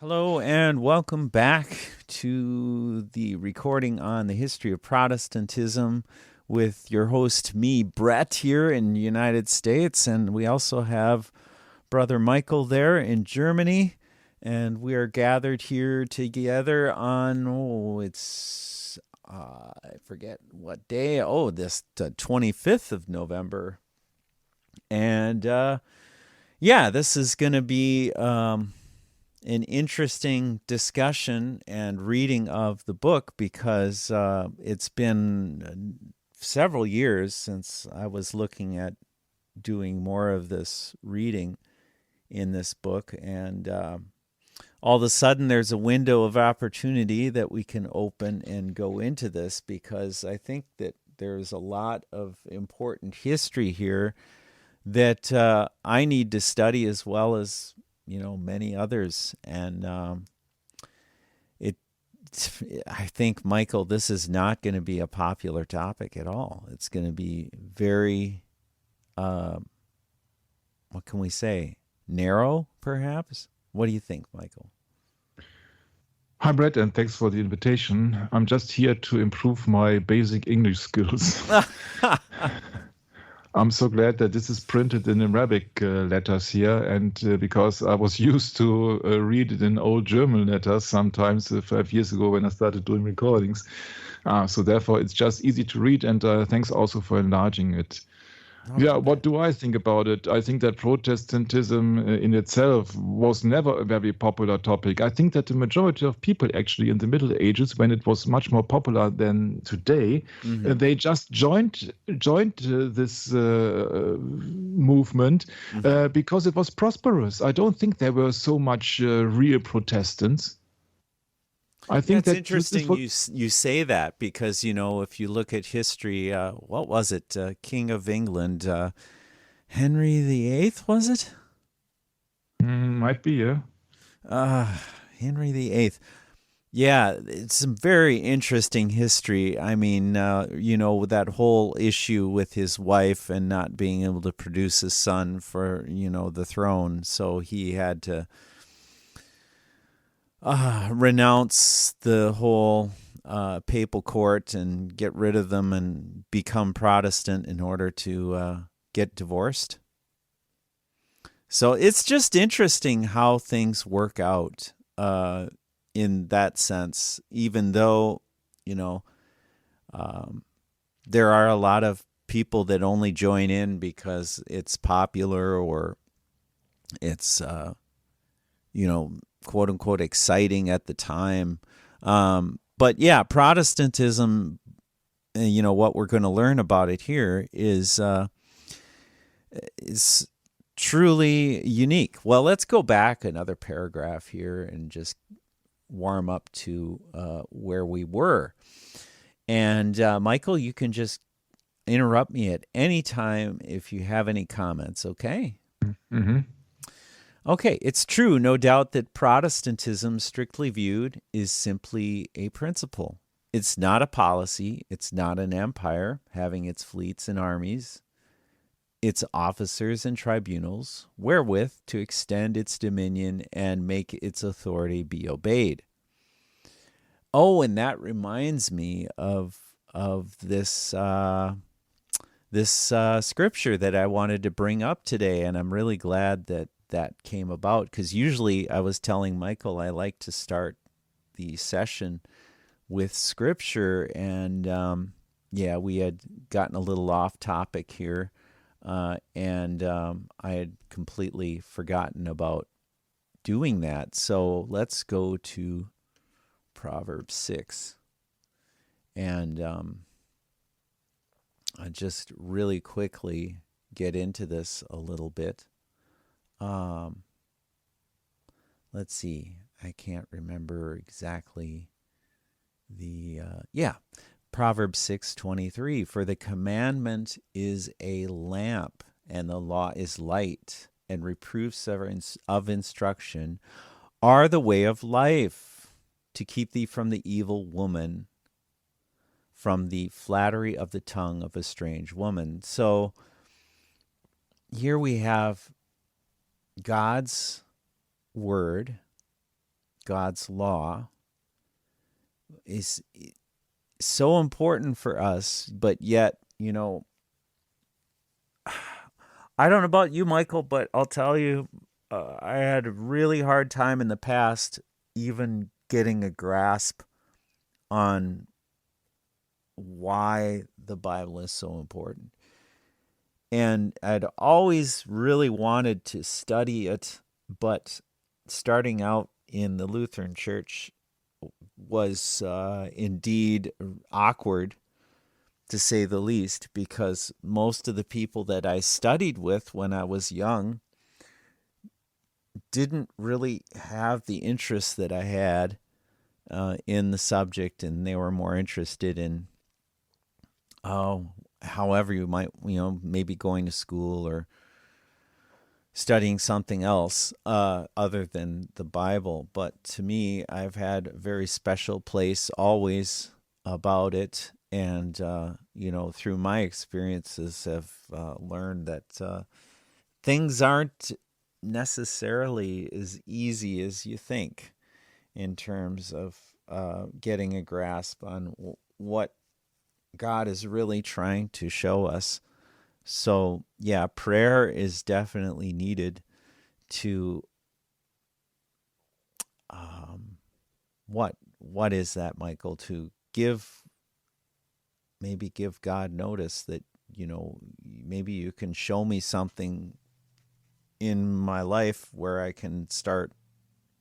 Hello and welcome back to the recording on the history of Protestantism with your host, me, Brett, here in the United States. And we also have Brother Michael there in Germany. And we are gathered here together on, I forget what day. Oh, this 25th of November. And this is going to be an interesting discussion and reading of the book because it's been several years since I was looking at doing more of this reading in this book. And all of a sudden, there's a window of opportunity that we can open and go into this because I think that there's a lot of important history here that I need to study as well as many others. And I think, Michael, this is not going to be a popular topic at all. It's going to be very, what can we say, narrow, perhaps? What do you think, Michael? Hi, Brett, and thanks for the invitation. I'm just here to improve my basic English skills. I'm so glad that this is printed in Arabic letters here, and because I was used to read it in old German letters sometimes 5 years ago when I started doing recordings. So therefore, it's just easy to read, and thanks also for enlarging it. What do I think about it? I think that Protestantism in itself was never a very popular topic. I think that the majority of people actually in the Middle Ages, when it was much more popular than today, they just joined this movement because it was prosperous. I don't think there were so much real Protestants. I think that's interesting you say that because, if you look at history, what was it? King of England, Henry VIII, was it? Might be, yeah. Henry VIII. Yeah, it's some very interesting history. I mean, that whole issue with his wife and not being able to produce a son for, the throne. So he had to renounce the whole papal court and get rid of them and become Protestant in order to get divorced. So it's just interesting how things work out in that sense, even though, there are a lot of people that only join in because it's popular or it's, quote unquote exciting at the time. But yeah, Protestantism, what we're going to learn about it here is truly unique. Well, let's go back another paragraph here and just warm up to where we were. And Michael, you can just interrupt me at any time if you have any comments, okay? Mm-hmm. Okay, it's true, no doubt, that Protestantism, strictly viewed, is simply a principle. It's not a policy. It's not an empire having its fleets and armies, its officers and tribunals, wherewith to extend its dominion and make its authority be obeyed. Oh, and that reminds me of this scripture that I wanted to bring up today, and I'm really glad that came about, because usually I was telling Michael I like to start the session with scripture, and we had gotten a little off topic here, and I had completely forgotten about doing that. So let's go to Proverbs 6, and I just really quickly get into this a little bit. Let's see. I can't remember exactly the Proverbs 6:23. For the commandment is a lamp, and the law is light, and reproofs of instruction are the way of life, to keep thee from the evil woman, from the flattery of the tongue of a strange woman. So here we have God's word God's law is so important for us, but yet, I don't know about you, Michael, but I'll tell you, I had a really hard time in the past even getting a grasp on why the Bible is so important. And I'd always really wanted to study it, but starting out in the Lutheran Church was indeed awkward, to say the least, because most of the people that I studied with when I was young didn't really have the interest that I had in the subject, and they were more interested in, however you might, maybe going to school or studying something else other than the Bible. But to me, I've had a very special place always about it. And, through my experiences, have learned that things aren't necessarily as easy as you think in terms of getting a grasp on what God is really trying to show us. So, yeah, prayer is definitely needed to, what is that, Michael? To maybe give God notice that, maybe you can show me something in my life where I can start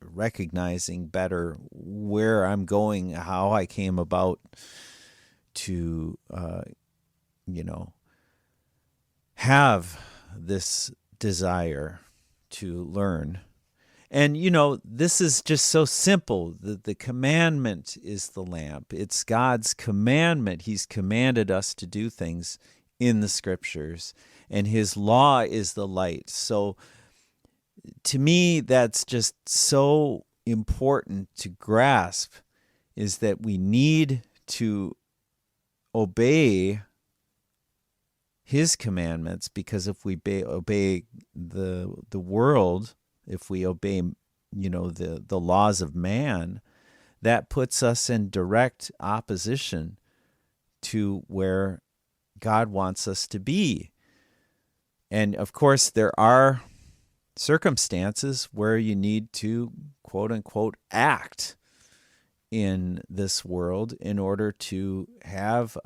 recognizing better where I'm going, how I came about to, have this desire to learn. And, this is just so simple. The commandment is the lamp. It's God's commandment. He's commanded us to do things in the scriptures, and his law is the light. So to me, that's just so important to grasp, is that we need to obey his commandments, because if we obey the world, if we obey, the laws of man, that puts us in direct opposition to where God wants us to be. And of course, there are circumstances where you need to, quote unquote, act in this world in order to have,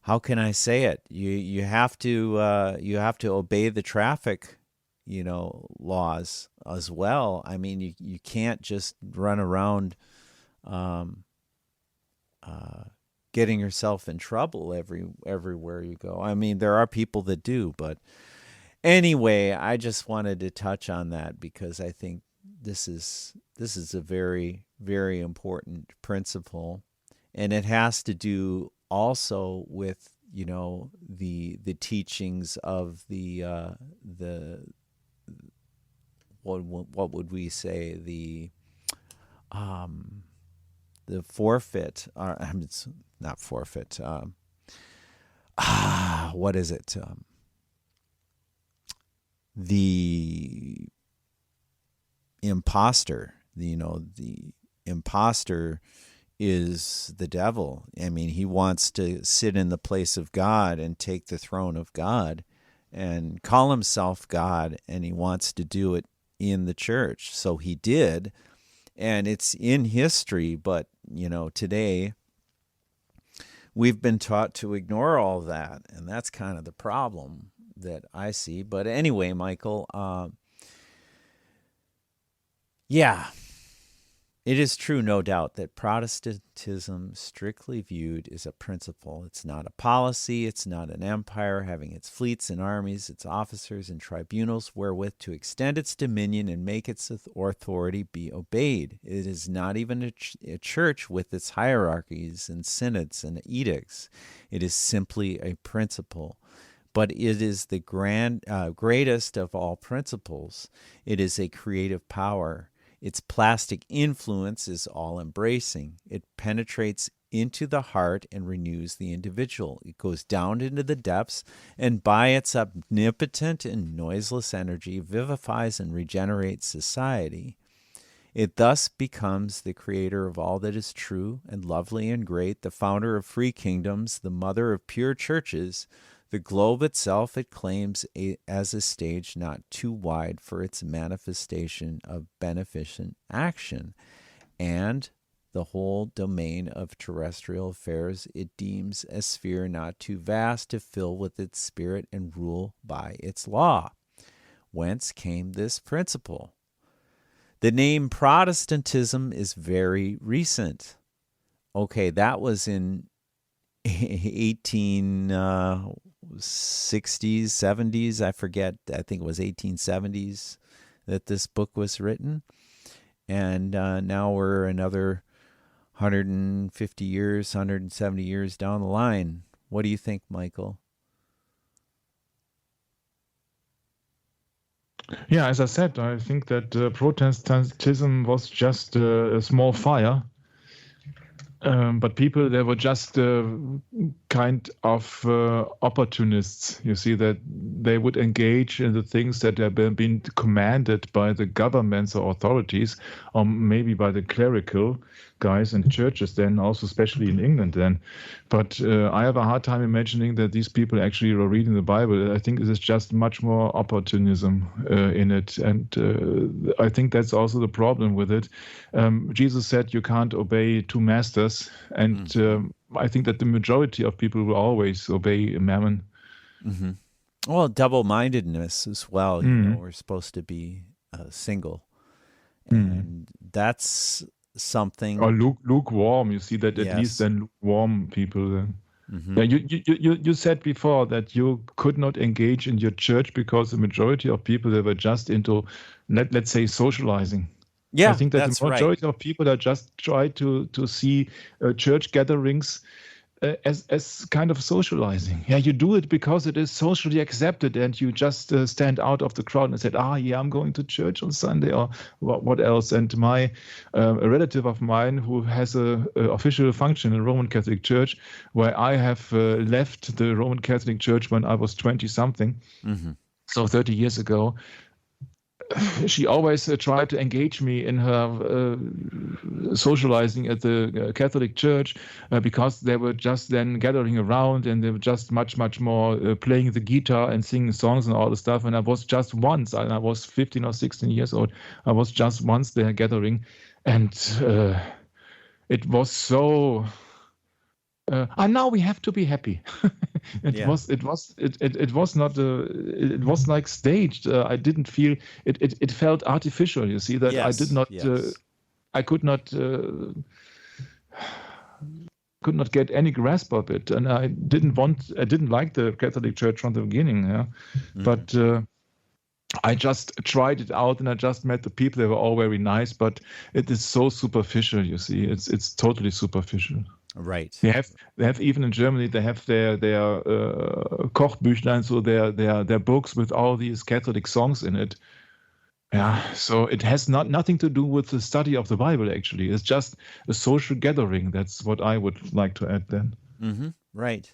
how can I say it? You have to obey the traffic, laws as well. I mean, you can't just run around getting yourself in trouble everywhere you go. I mean, there are people that do, but anyway, I just wanted to touch on that because I think this is a very, very important principle, and it has to do also with, the teachings of the what would we say, the forfeit, it's not forfeit, what is it, the imposter, the imposter is the devil. I mean, he wants to sit in the place of God and take the throne of God and call himself God, and he wants to do it in the church. So he did, and it's in history, but, today we've been taught to ignore all that, and that's kind of the problem that I see. But anyway, Michael, yeah, it is true, no doubt, that Protestantism, strictly viewed, is a principle. It's not a policy. It's not an empire having its fleets and armies, its officers and tribunals wherewith to extend its dominion and make its authority be obeyed. It is not even a church with its hierarchies and synods and edicts. It is simply a principle. But it is the greatest of all principles. It is a creative power. Its plastic influence is all-embracing. It penetrates into the heart and renews the individual. It goes down into the depths, and by its omnipotent and noiseless energy vivifies and regenerates society. It thus becomes the creator of all that is true and lovely and great, the founder of free kingdoms, the mother of pure churches. The globe itself it claims as a stage not too wide for its manifestation of beneficent action, and the whole domain of terrestrial affairs it deems a sphere not too vast to fill with its spirit and rule by its law. Whence came this principle? The name Protestantism is very recent. Okay, that was in 1860s, 70s. I forget. I think it was 1870s that this book was written. And now we're another 150 years, 170 years down the line. What do you think, Michael? Yeah, as I said, I think that Protestantism was just a small fire. But people, they were just kind of opportunists. You see, that they would engage in the things that have been commanded by the governments or authorities, or maybe by the clerical guys and churches then, also especially in England then. But I have a hard time imagining that these people actually were reading the Bible. I think it is just much more opportunism in it. And I think that's also the problem with it. Jesus said you can't obey two masters. And I think that the majority of people will always obey Mammon. Mm-hmm. Well, double-mindedness as well. You know, we're supposed to be single. And that's something. Or lukewarm. You see that at least then lukewarm people. Then. Mm-hmm. Yeah, you said before that you could not engage in your church because the majority of people, they were just into, let's say, socializing. Yeah, I think that that's the majority right. of people are just try to see church gatherings as kind of socializing. Yeah, you do it because it is socially accepted, and you just stand out of the crowd and said, yeah, I'm going to church on Sunday, or what else. And a relative of mine who has a official function in Roman Catholic Church, where I have left the Roman Catholic Church when I was 20-something, so 30 years ago. She always tried to engage me in her socializing at the Catholic Church because they were just then gathering around, and they were just much more playing the guitar and singing songs and all the stuff. And I was just once, and I was 15 or 16 years old, I was just once there gathering, and it was so... and now we have to be happy. It was not it was like staged. I didn't feel it felt artificial. You see that. Yes, I did not I could not get any grasp of it, and I didn't like the Catholic Church from the beginning. Yeah, but I just tried it out, and I just met the people. They were all very nice, but it is so superficial. You see, it's totally superficial. Right. They have even in Germany, they have their Kochbüchlein, so their books with all these Catholic songs in it. Yeah, so it has nothing to do with the study of the Bible. Actually, it's just a social gathering. That's what I would like to add then. Mm-hmm. Right.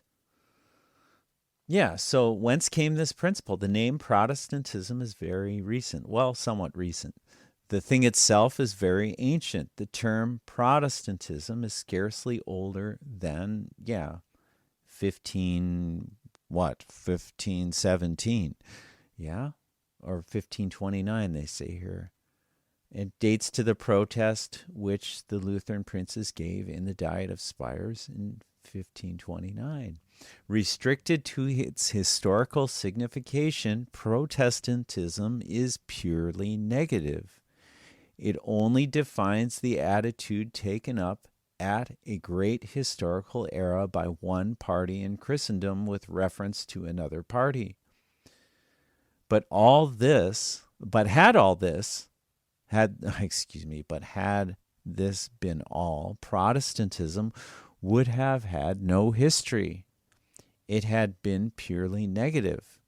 Yeah. So whence came this principle? The name Protestantism is very recent. Well, somewhat recent. The thing itself is very ancient. The term Protestantism is scarcely older than, 1517, or 1529, they say here. It dates to the protest which the Lutheran princes gave in the Diet of Spires in 1529. Restricted to its historical signification, Protestantism is purely negative. It only defines the attitude taken up at a great historical era by one party in Christendom with reference to another party. But had this been all, Protestantism would have had no history. It had been purely negative.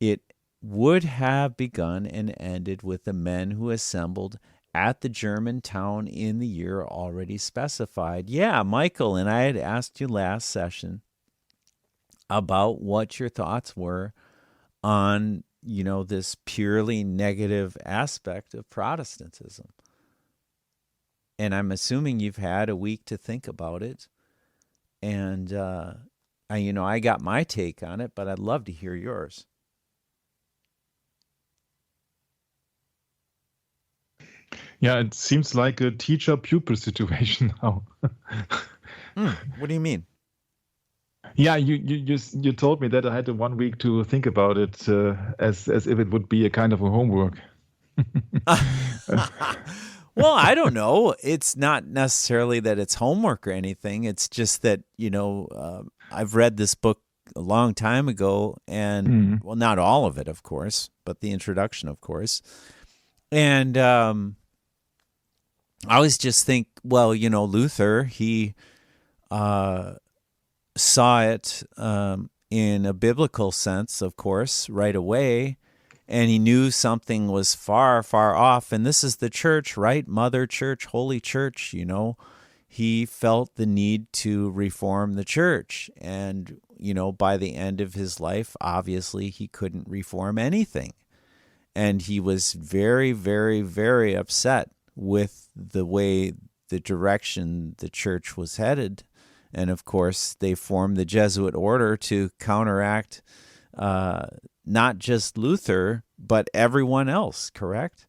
It would have begun and ended with the men who assembled at the German town in the year already specified. Yeah, Michael, and I had asked you last session about what your thoughts were on, this purely negative aspect of Protestantism. And I'm assuming you've had a week to think about it. And, I got my take on it, but I'd love to hear yours. Yeah, it seems like a teacher-pupil situation now. What do you mean? Yeah, you told me that I had 1 week to think about it, as if it would be a kind of a homework. Well, I don't know. It's not necessarily that it's homework or anything. It's just that, I've read this book a long time ago, and well, not all of it, of course, but the introduction, of course. And I always just think, well, Luther, he saw it in a biblical sense, of course, right away. And he knew something was far, far off. And this is the church, right? Mother Church, Holy Church, He felt the need to reform the church. And, by the end of his life, obviously, he couldn't reform anything. And he was very, very, very upset with the way, the direction the church was headed. And, of course, they formed the Jesuit order to counteract not just Luther, but everyone else, correct?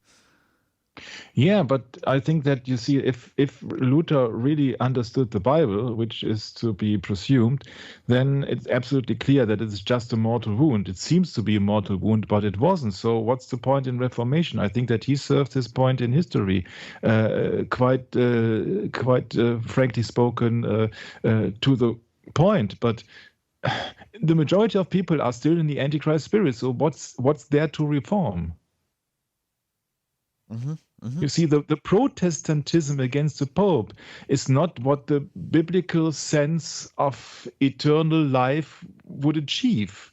Yeah, but I think that, you see, if Luther really understood the Bible, which is to be presumed, then it's absolutely clear that it's just a mortal wound. It seems to be a mortal wound, but it wasn't. So what's the point in Reformation? I think that he served his point in history, quite frankly spoken, to the point. But the majority of people are still in the Antichrist spirit. So what's there to reform? Mm-hmm. Mm-hmm. You see, the Protestantism against the Pope is not what the biblical sense of eternal life would achieve.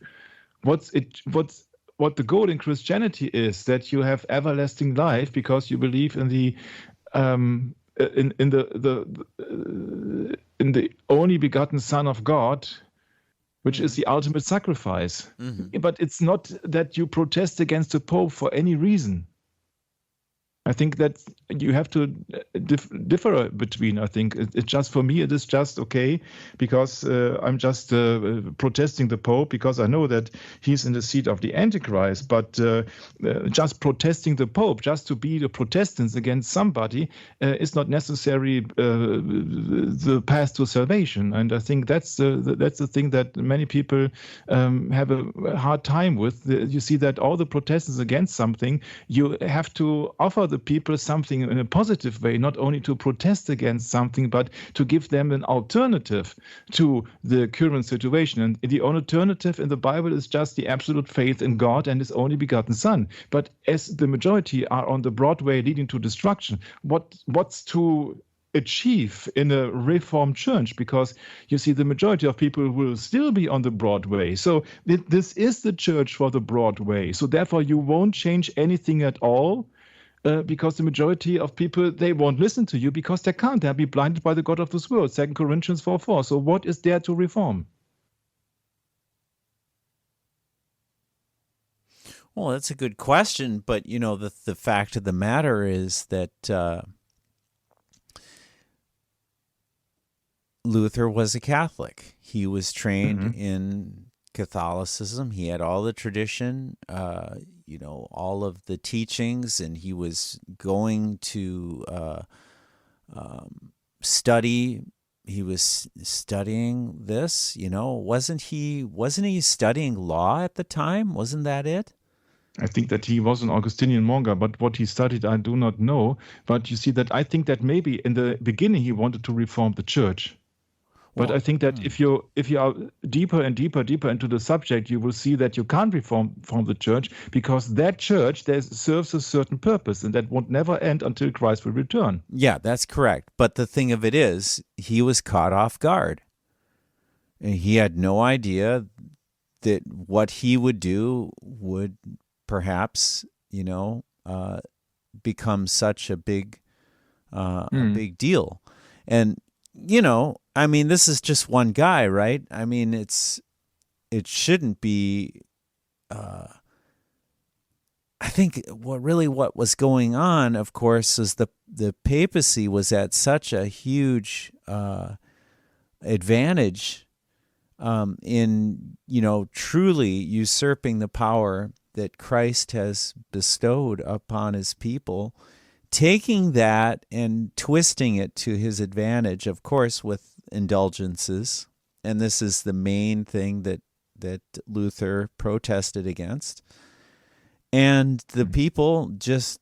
What the goal in Christianity is that you have everlasting life because you believe in the in the only begotten Son of God, which is the ultimate sacrifice. Mm-hmm. But it's not that you protest against the Pope for any reason. I think that you have to differ between. I think it's just, for me, it is just okay because I'm just protesting the Pope because I know that he's in the seat of the Antichrist. But just protesting the Pope, just to be the Protestants against somebody, is not necessarily the path to salvation. And I think that's the thing that many people have a hard time with. You see that all the Protestants against something, you have to offer the people something in a positive way, not only to protest against something, but to give them an alternative to the current situation. And the alternative in the Bible is just the absolute faith in God and His only begotten Son. But as the majority are on the broad way leading to destruction, what's to achieve in a reformed church? Because you see, the majority of people will still be on the broad way. So this is the church for the broad way. So therefore, you won't change anything at all. Because the majority of people, they won't listen to you because they can't. They'll be blinded by the God of this world, 2 Corinthians 4:4. So what is there to reform? Well, that's a good question. But, the fact of the matter is that Luther was a Catholic. He was trained in Catholicism. He had all the tradition, all of the teachings, and he was going to study. He was studying this, wasn't he studying law at the time? Wasn't that it? I think that he was an Augustinian monk, but what he studied, I do not know. But you see that I think that maybe in the beginning he wanted to reform the church. But I think that if you are deeper and deeper into the subject, you will see that you can't reform the church, because that church serves a certain purpose, and that won't never end until Christ will return. Yeah, that's correct. But the thing of it is, he was caught off guard. And he had no idea that what he would do would perhaps, become such a big deal. And, I mean, this is just one guy, right? I mean, it shouldn't be, I think what was going on, of course, is the papacy was at such a huge advantage in, truly usurping the power that Christ has bestowed upon his people, taking that and twisting it to his advantage, of course, with indulgences. And this is the main thing that Luther protested against. And the people just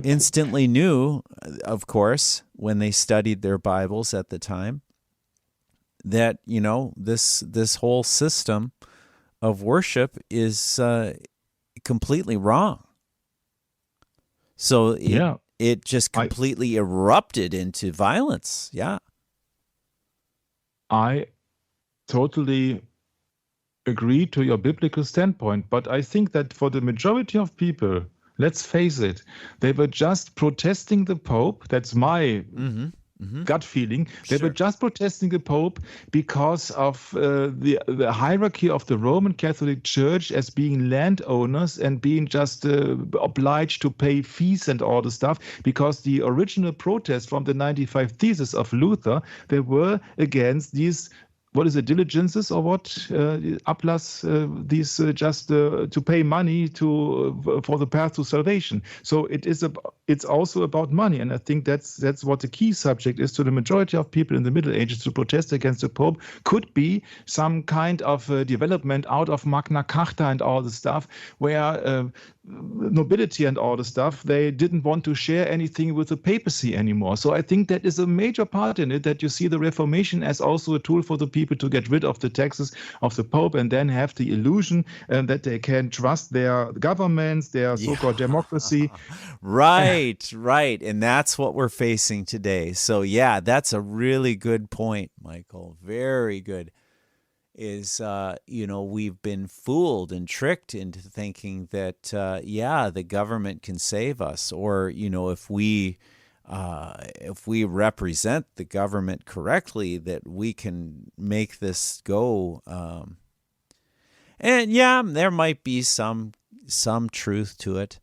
instantly knew, of course, when they studied their Bibles at the time, that, this whole system of worship is completely wrong. So it just completely erupted into violence. Yeah. I totally agree to your biblical standpoint, but I think that for the majority of people, let's face it, they were just protesting the Pope. That's my gut feeling. They were just protesting the Pope because of the hierarchy of the Roman Catholic Church as being landowners and being just obliged to pay fees and all the stuff, because the original protest from the 95 Theses of Luther, they were against these, what is it, diligences or what? Ablass, these just to pay money for the path to salvation. So it's also about money, and I think that's what the key subject is to the majority of people in the Middle Ages. To protest against the Pope could be some kind of development out of Magna Carta and all the stuff, where nobility and all the stuff, they didn't want to share anything with the papacy anymore. So I think that is a major part in it, that you see the Reformation as also a tool for the people to get rid of the taxes of the Pope and then have the illusion that they can trust their governments, their so-called democracy. Right. And that's what we're facing today. So yeah, that's a really good point, Michael. Very good. Is, we've been fooled and tricked into thinking that, the government can save us, or, if we represent the government correctly, that we can make this go. And there might be some truth to it,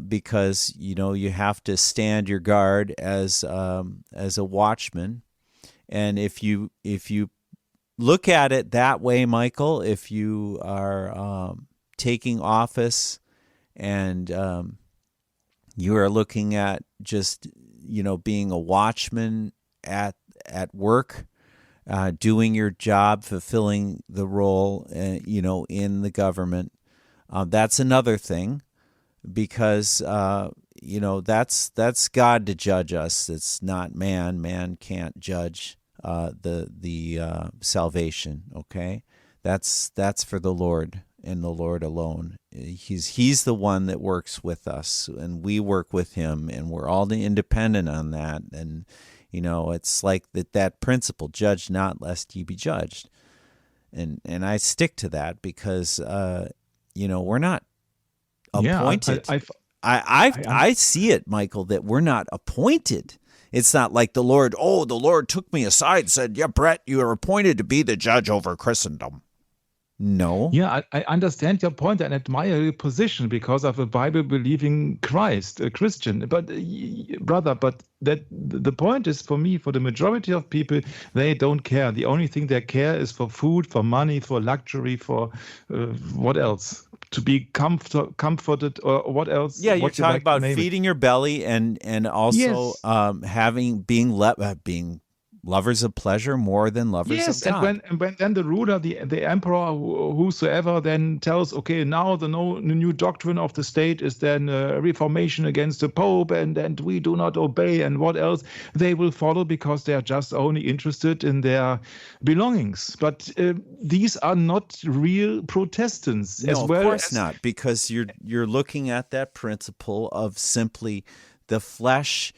because, you have to stand your guard as a watchman. And if you look at it that way, Michael, if you are taking office and you are looking at just, being a watchman at work, doing your job, fulfilling the role, in the government, that's another thing, because, that's God to judge us. It's not man. Man can't judge the salvation. Okay, that's for the Lord and the Lord alone. He's the one that works with us, and we work with him, and we're all independent on that. And it's like that principle: judge not, lest ye be judged. And I stick to that, because we're not appointed. I see it, Michael, that we're not appointed. It's not like the Lord took me aside and said, yeah, Brett, you are appointed to be the judge over Christendom. No. Yeah, I understand your point and admire your position because of a Bible-believing Christ, a Christian. But that the point is, for me, for the majority of people, they don't care. The only thing they care is for food, for money, for luxury, for what else? To be comforted, or what else? Yeah, you're talking about feeding your belly and also being lovers of pleasure more than lovers of God. And when then the ruler, the emperor, whosoever, then tells, okay, now the new doctrine of the state is then reformation against the Pope, and we do not obey, and what else? They will follow, because they are just only interested in their belongings. But these are not real Protestants. No, of course not, because you're looking at that principle of simply the flesh.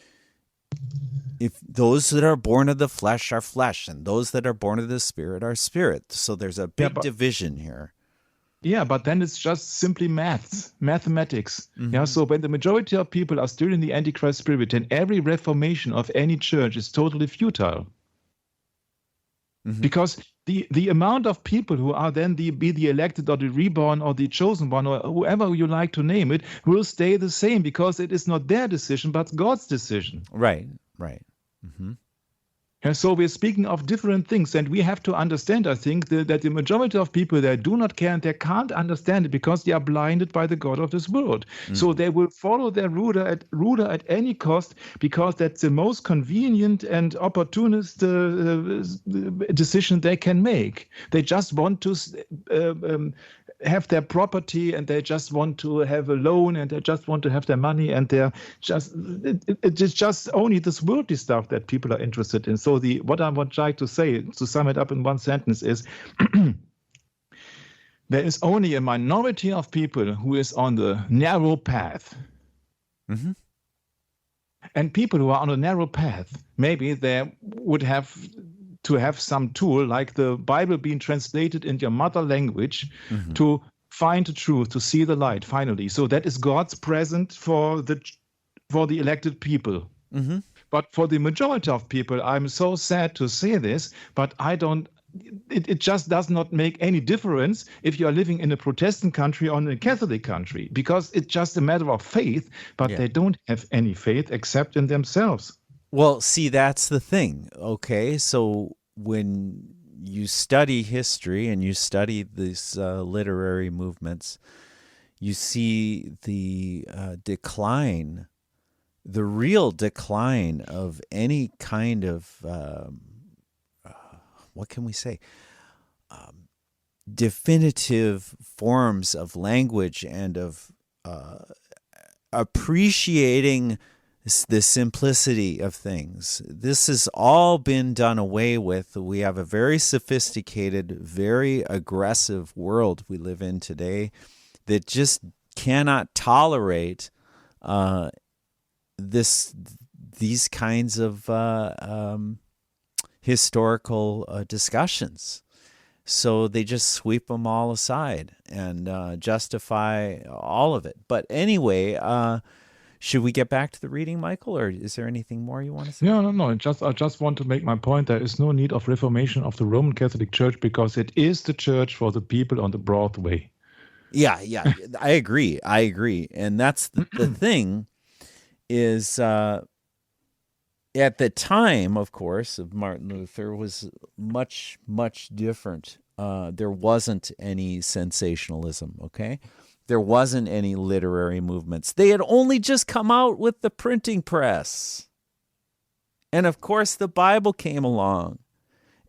If those that are born of the flesh are flesh, and those that are born of the Spirit are spirit. So there's a big division here. Yeah, but then it's just simply mathematics. Yeah, so when the majority of people are still in the Antichrist spirit, then every reformation of any church is totally futile. Because the amount of people who are then be the elected or the reborn or the chosen one or whoever you like to name it will stay the same, because it is not their decision but God's decision. Right. And so we're speaking of different things, and we have to understand, I think, that the majority of people, they do not care and they can't understand it because they are blinded by the God of this world. So they will follow their ruler at any cost, because that's the most convenient and opportunist decision they can make. They just want to have their property, and they just want to have a loan, and they just want to have their money, and it's just only this worldly stuff that people are interested in. So what I would like to say, to sum it up in one sentence, is there is only a minority of people who is on the narrow path. And people who are on a narrow path, maybe they would have to have some tool like the Bible being translated in your mother language to find the truth, to see the light finally. So that is God's present for the elected people. But for the majority of people, I'm so sad to say this, but it just does not make any difference if you are living in a Protestant country or in a Catholic country, because it's just a matter of faith, but they don't have any faith except in themselves. Well, see, that's the thing. Okay, so when you study history and you study these literary movements, you see the decline, the real decline of any kind of, what can we say, definitive forms of language and of appreciating the simplicity of things. This has all been done away with. We have a very sophisticated, very aggressive world we live in today that just cannot tolerate these kinds of historical discussions. So they just sweep them all aside and justify all of it. But anyway, should we get back to the reading, Michael, or is there anything more you want to say? No. I just want to make my point. There is no need of reformation of the Roman Catholic Church, because it is the church for the people on the broad way. Yeah, I agree. And that's the thing is, at the time, of course, of Martin Luther was much, much different. There wasn't any sensationalism, okay? There wasn't any literary movements. They had only just come out with the printing press. And of course, the Bible came along.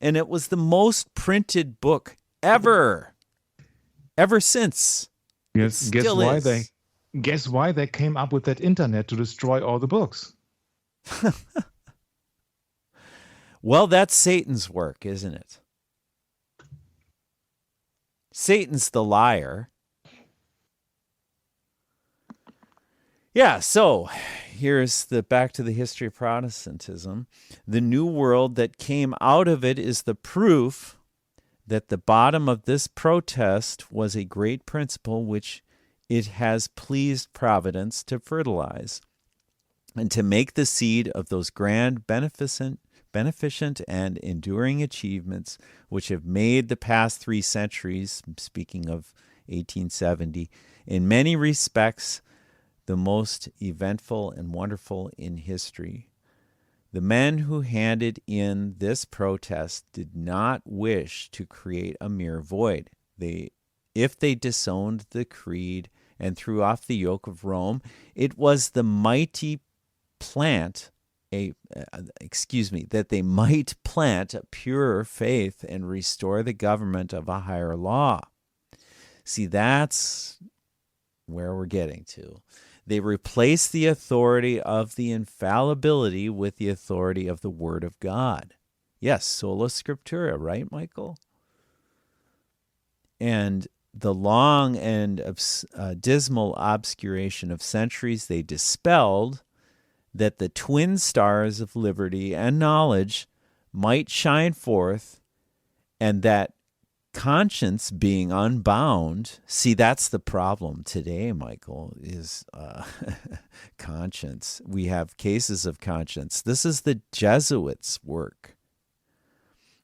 And it was the most printed book ever since. Yes, guess why they came up with that internet to destroy all the books? Well, that's Satan's work, isn't it? Satan's the liar. Yeah, so here's back to the history of Protestantism. The new world that came out of it is the proof that the bottom of this protest was a great principle which it has pleased Providence to fertilize, and to make the seed of those grand, beneficent, and enduring achievements which have made the past 3 centuries, speaking of 1870, in many respects the most eventful and wonderful in history. The men who handed in this protest did not wish to create a mere void. If they disowned the creed and threw off the yoke of Rome, it was the mighty that they might plant a purer faith and restore the government of a higher law. See, that's where we're getting to. They replace the authority of the infallibility with the authority of the Word of God. Yes, sola scriptura, right, Michael? And the long and dismal obscuration of centuries they dispelled, that the twin stars of liberty and knowledge might shine forth, and that conscience being unbound. See, that's the problem today, Michael, is conscience. We have cases of conscience. This is the Jesuits' work.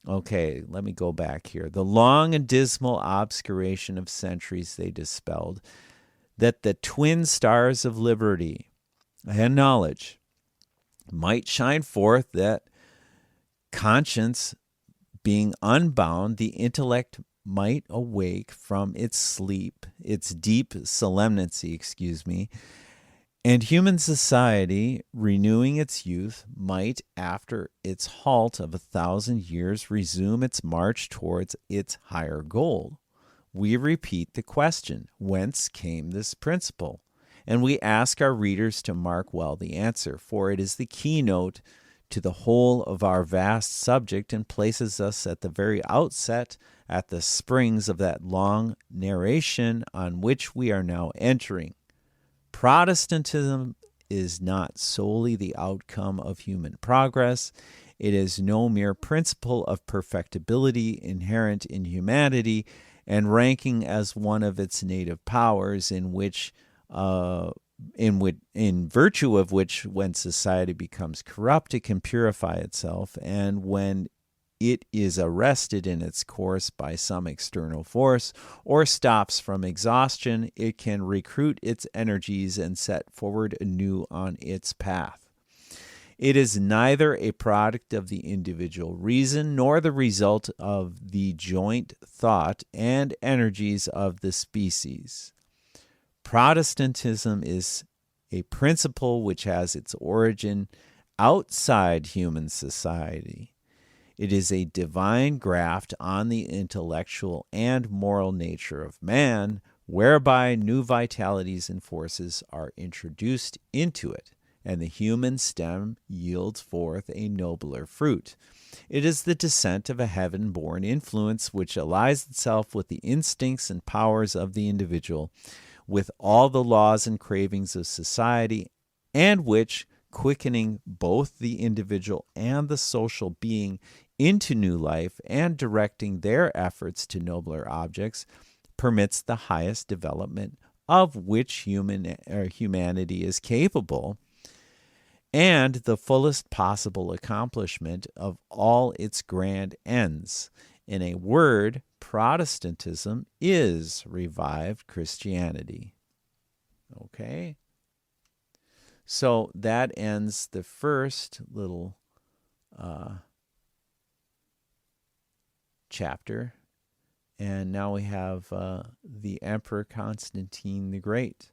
Okay, let me go back here. The long and dismal obscuration of centuries they dispelled, that the twin stars of liberty and knowledge might shine forth, that conscience being unbound, the intellect might awake from its sleep, its deep solemnity, and human society, renewing its youth, might, after its halt of 1,000 years, resume its march towards its higher goal. We repeat the question, whence came this principle? And we ask our readers to mark well the answer, for it is the keynote to the whole of our vast subject and places us at the very outset, at the springs of that long narration on which we are now entering. Protestantism is not solely the outcome of human progress. It is no mere principle of perfectibility inherent in humanity and ranking as one of its native powers, in virtue of which, when society becomes corrupt, it can purify itself, and when it is arrested in its course by some external force or stops from exhaustion, it can recruit its energies and set forward anew on its path. It is neither a product of the individual reason nor the result of the joint thought and energies of the species. Protestantism is a principle which has its origin outside human society. It is a divine graft on the intellectual and moral nature of man, whereby new vitalities and forces are introduced into it, and the human stem yields forth a nobler fruit. It is the descent of a heaven-born influence which allies itself with the instincts and powers of the individual, with all the laws and cravings of society, and which, quickening both the individual and the social being into new life and directing their efforts to nobler objects, permits the highest development of which humanity is capable, and the fullest possible accomplishment of all its grand ends. In a word, Protestantism is revived Christianity. Okay? So that ends the first little chapter. And now we have the Emperor Constantine the Great.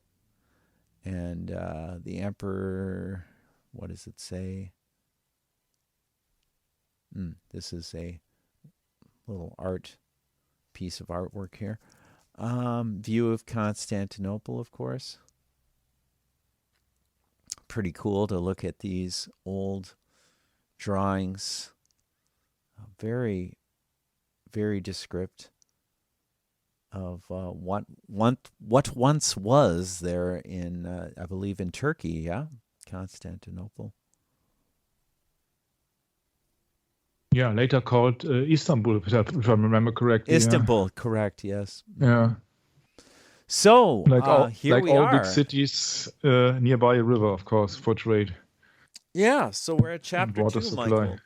And the Emperor, what does it say? This is a little piece of artwork here. View of Constantinople, of course. Pretty cool to look at these old drawings. Very, very descriptive of what once was there in, I believe, in Turkey, yeah? Constantinople. Yeah, later called Istanbul, if I remember correctly. Istanbul, correct, yes. Yeah. So, here we are. All big cities nearby a river, of course, for trade. Yeah, so we're at chapter 2, supply. Michael.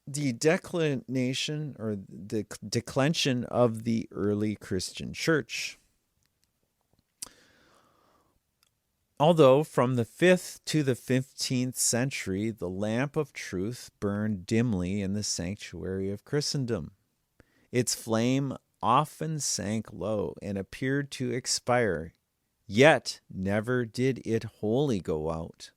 The declination or the declension of the early Christian church. Although from the 5th to the 15th century, the lamp of truth burned dimly in the sanctuary of Christendom, its flame often sank low and appeared to expire, yet never did it wholly go out.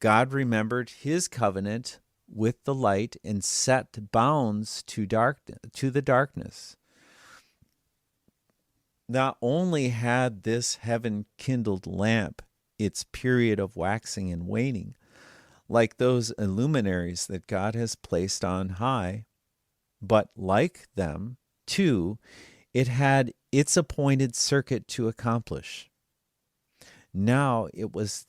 God remembered his covenant with the light and set bounds to the darkness. Not only had this heaven-kindled lamp its period of waxing and waning, like those luminaries that God has placed on high, but like them, too, it had its appointed circuit to accomplish. Now it was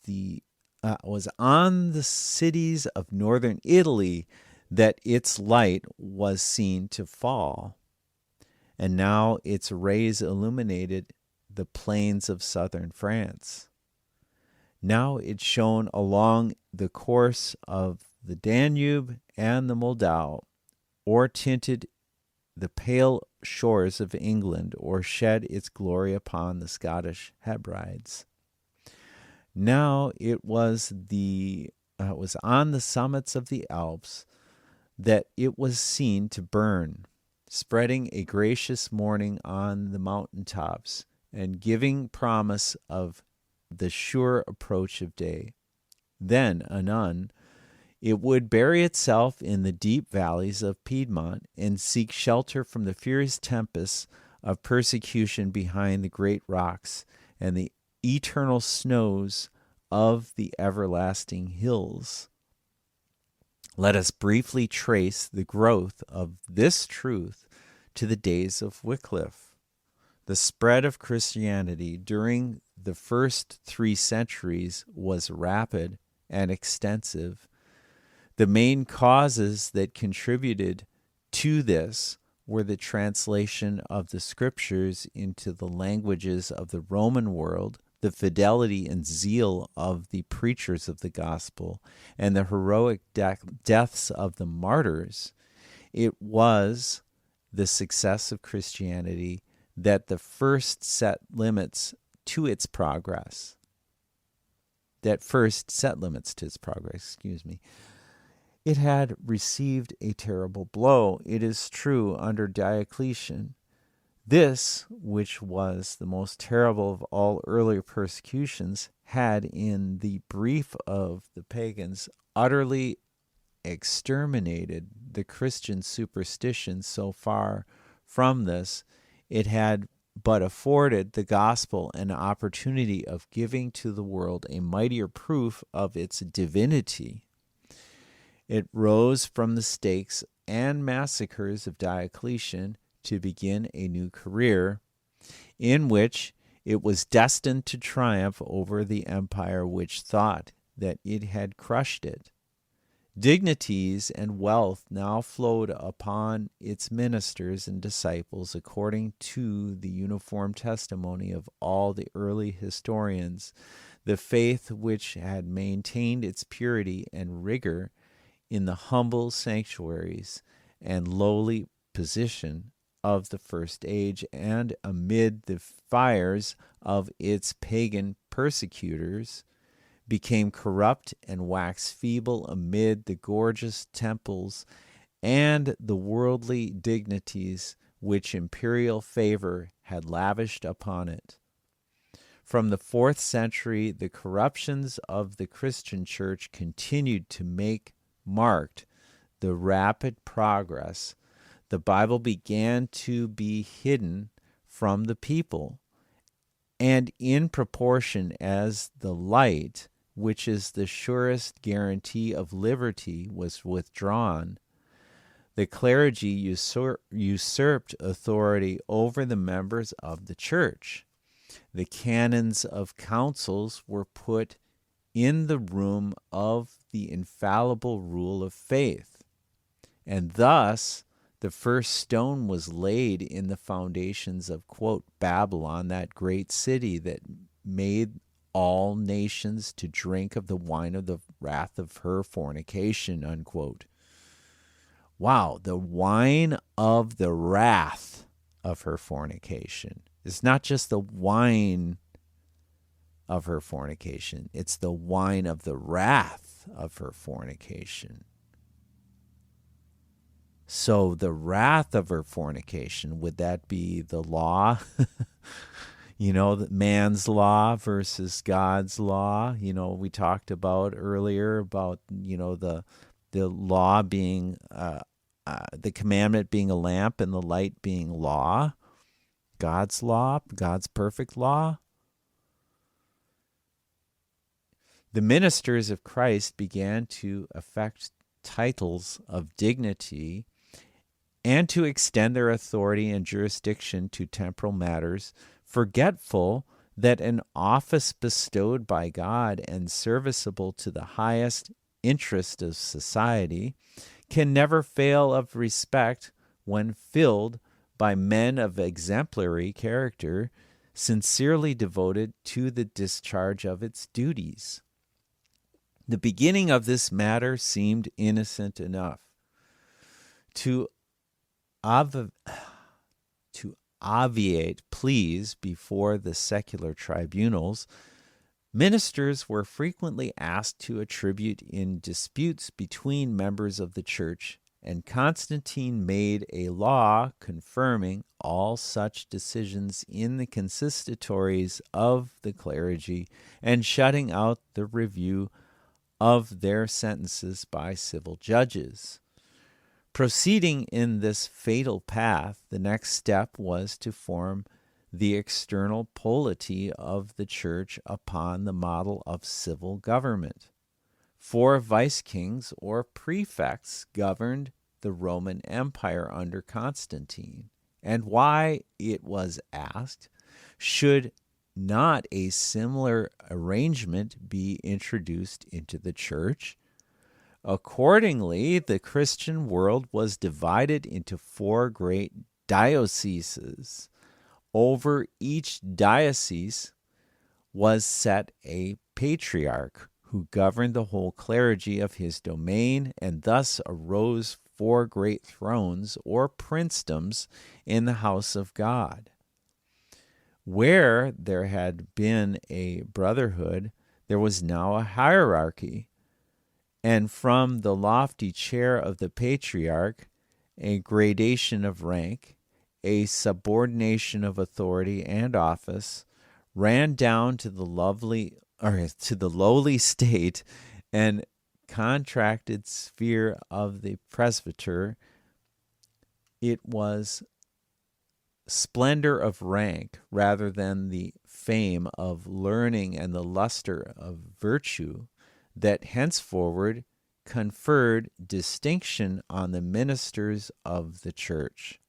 on the cities of northern Italy that its light was seen to fall, and now its rays illuminated the plains of southern France. Now it shone along the course of the Danube and the Moldau, or tinted the pale shores of England, or shed its glory upon the Scottish Hebrides. Now it was on the summits of the Alps that it was seen to burn, spreading a gracious morning on the mountain tops, and giving promise of the sure approach of day. Then, anon, it would bury itself in the deep valleys of Piedmont and seek shelter from the furious tempests of persecution behind the great rocks and the eternal snows of the everlasting hills. Let us briefly trace the growth of this truth to the days of Wycliffe. The spread of Christianity during the first 3 centuries was rapid and extensive. The main causes that contributed to this were the translation of the scriptures into the languages of the Roman world, the fidelity and zeal of the preachers of the gospel, and the heroic deaths of the martyrs. It was the success of Christianity that first set limits to its progress. It had received a terrible blow, it is true, under Declension. This, which was the most terrible of all earlier persecutions, had, in the brief of the pagans, utterly exterminated the Christian superstition. So far from this, it had but afforded the gospel an opportunity of giving to the world a mightier proof of its divinity. It rose from the stakes and massacres of Declension to begin a new career, in which it was destined to triumph over the empire which thought that it had crushed it. Dignities and wealth now flowed upon its ministers and disciples, according to the uniform testimony of all the early historians. The faith which had maintained its purity and rigor in the humble sanctuaries and lowly position of the first age, and amid the fires of its pagan persecutors, became corrupt and waxed feeble amid the gorgeous temples and the worldly dignities which imperial favor had lavished upon it. From the 4th century, the corruptions of the Christian church continued to make marked the rapid progress. The Bible began to be hidden from the people, and in proportion as the light, which is the surest guarantee of liberty, was withdrawn, the clergy usurped authority over the members of the church. The canons of councils were put in the room of the infallible rule of faith, and thus the first stone was laid in the foundations of, quote, Babylon, that great city that made all nations to drink of the wine of the wrath of her fornication, unquote. Wow, the wine of the wrath of her fornication. It's not just the wine of her fornication, it's the wine of the wrath of her fornication. So the wrath of her fornication, would that be the law? Man's law versus God's law. We talked about earlier about, the law being, the commandment being a lamp and the light being law. God's law, God's perfect law. The ministers of Christ began to affect titles of dignity and to extend their authority and jurisdiction to temporal matters, forgetful that an office bestowed by God and serviceable to the highest interest of society can never fail of respect when filled by men of exemplary character, sincerely devoted to the discharge of its duties. The beginning of this matter seemed innocent enough. To obviate pleas before the secular tribunals, ministers were frequently asked to attribute in disputes between members of the church, and Constantine made a law confirming all such decisions in the consistories of the clergy and shutting out the review of their sentences by civil judges. Proceeding in this fatal path, the next step was to form the external polity of the church upon the model of civil government. 4 vice-kings or prefects governed the Roman Empire under Constantine. And why, it was asked, should not a similar arrangement be introduced into the church? Accordingly, the Christian world was divided into 4 great dioceses. Over each diocese was set a patriarch who governed the whole clergy of his domain, and thus arose 4 great thrones or princedoms in the house of God. Where there had been a brotherhood, there was now a hierarchy, and from the lofty chair of the patriarch, a gradation of rank, a subordination of authority and office, ran down to the lowly state and contracted sphere of the presbyter. It was splendor of rank rather than the fame of learning and the luster of virtue that henceforward conferred distinction on the ministers of the church.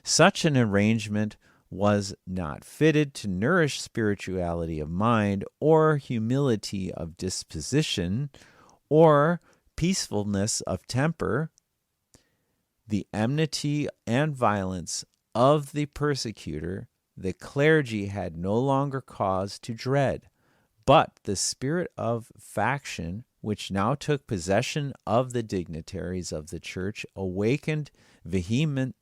Such an arrangement was not fitted to nourish spirituality of mind or humility of disposition or peacefulness of temper. The enmity and violence of the persecutor the clergy had no longer cause to dread, but the spirit of faction which now took possession of the dignitaries of the church awakened vehement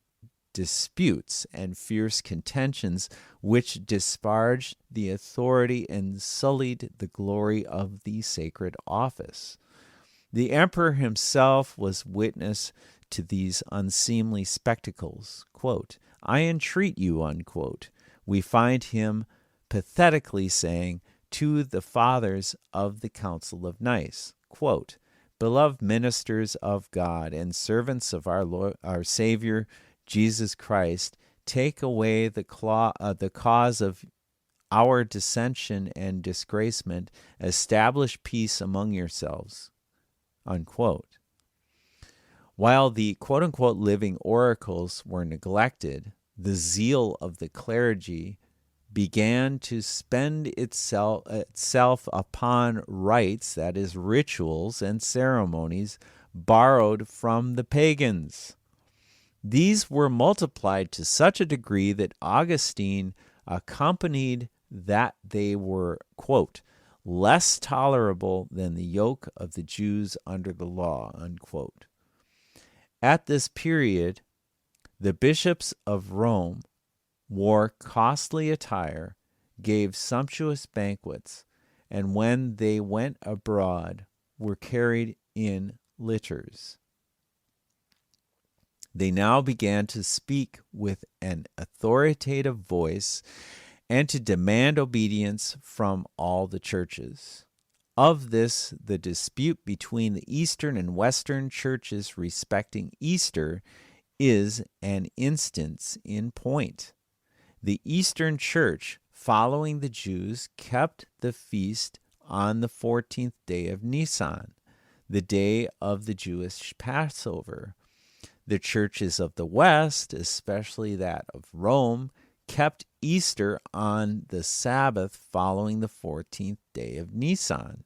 disputes and fierce contentions which disparaged the authority and sullied the glory of the sacred office. The emperor himself was witness to these unseemly spectacles. Quote, "I entreat you," unquote, we find him pathetically saying to the fathers of the Council of Nice, quote, "Beloved ministers of God and servants of our Savior Jesus Christ, take away the cause of our dissension and disgracement, establish peace among yourselves," unquote. While the quote-unquote living oracles were neglected, the zeal of the clergy began to spend itself upon rites, that is, rituals and ceremonies borrowed from the pagans. These were multiplied to such a degree that Augustine accompanied that they were, quote, "less tolerable than the yoke of the Jews under the law," unquote. At this period, the bishops of Rome wore costly attire, gave sumptuous banquets, and when they went abroad were carried in litters. They now began to speak with an authoritative voice and to demand obedience from all the churches. Of this, the dispute between the Eastern and Western churches respecting Easter is an instance in point. The Eastern Church, following the Jews, kept the feast on the 14th day of Nisan, the day of the Jewish Passover. The churches of the West, especially that of Rome, kept Easter on the Sabbath following the 14th day of Nisan.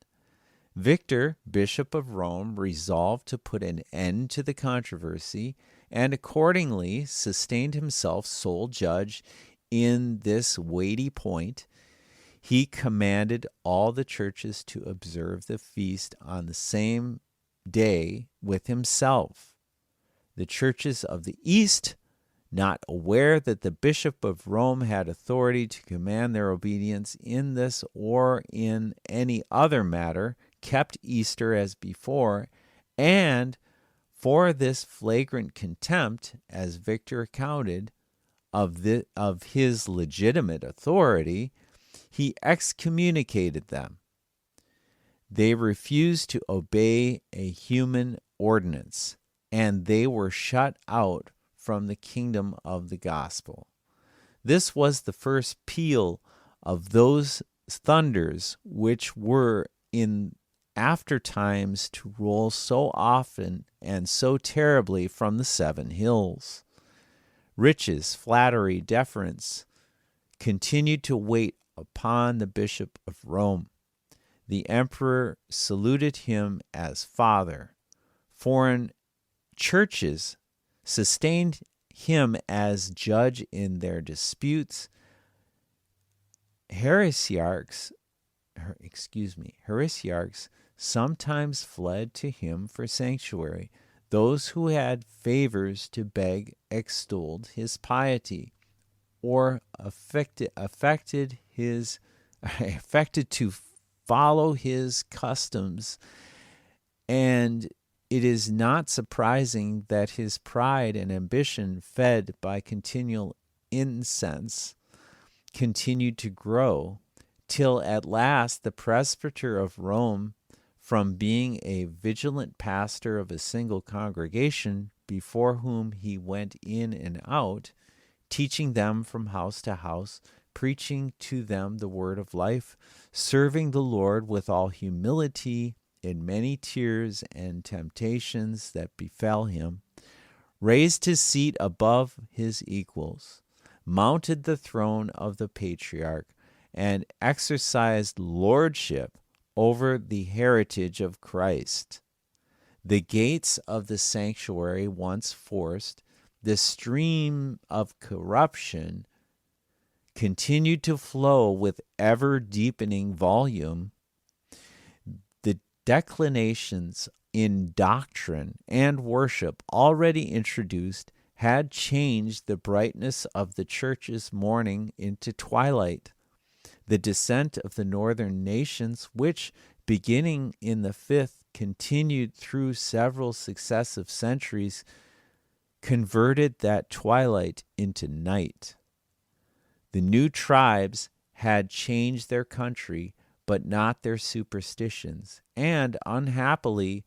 Victor, Bishop of Rome, resolved to put an end to the controversy and accordingly sustained himself sole judge in this weighty point. He commanded all the churches to observe the feast on the same day with himself. The churches of the East, not aware that the Bishop of Rome had authority to command their obedience in this or in any other matter, kept Easter as before, and for this flagrant contempt, as Victor accounted, of his legitimate authority, he excommunicated them. They refused to obey a human ordinance, and they were shut out from the kingdom of the gospel. This was the first peal of those thunders which were in after times to roll so often and so terribly from the 7 hills. Riches, flattery, deference continued to wait upon the Bishop of Rome. The emperor saluted him as father. Foreign churches sustained him as judge in their disputes. Heresiarchs sometimes fled to him for sanctuary. Those who had favors to beg extolled his piety, or affected to follow his customs, and it is not surprising that his pride and ambition, fed by continual incense, continued to grow, till at last the presbyter of Rome, from being a vigilant pastor of a single congregation, before whom he went in and out, teaching them from house to house, preaching to them the word of life, serving the Lord with all humility in many tears and temptations that befell him, raised his seat above his equals, mounted the throne of the patriarch, and exercised lordship over the heritage of Christ. The gates of the sanctuary once forced, the stream of corruption continued to flow with ever-deepening volume. The declinations in doctrine and worship already introduced had changed the brightness of the church's morning into twilight. The descent of the northern nations, which, beginning in the 5th, continued through several successive centuries, converted that twilight into night. The new tribes had changed their country, but not their superstitions, and, unhappily,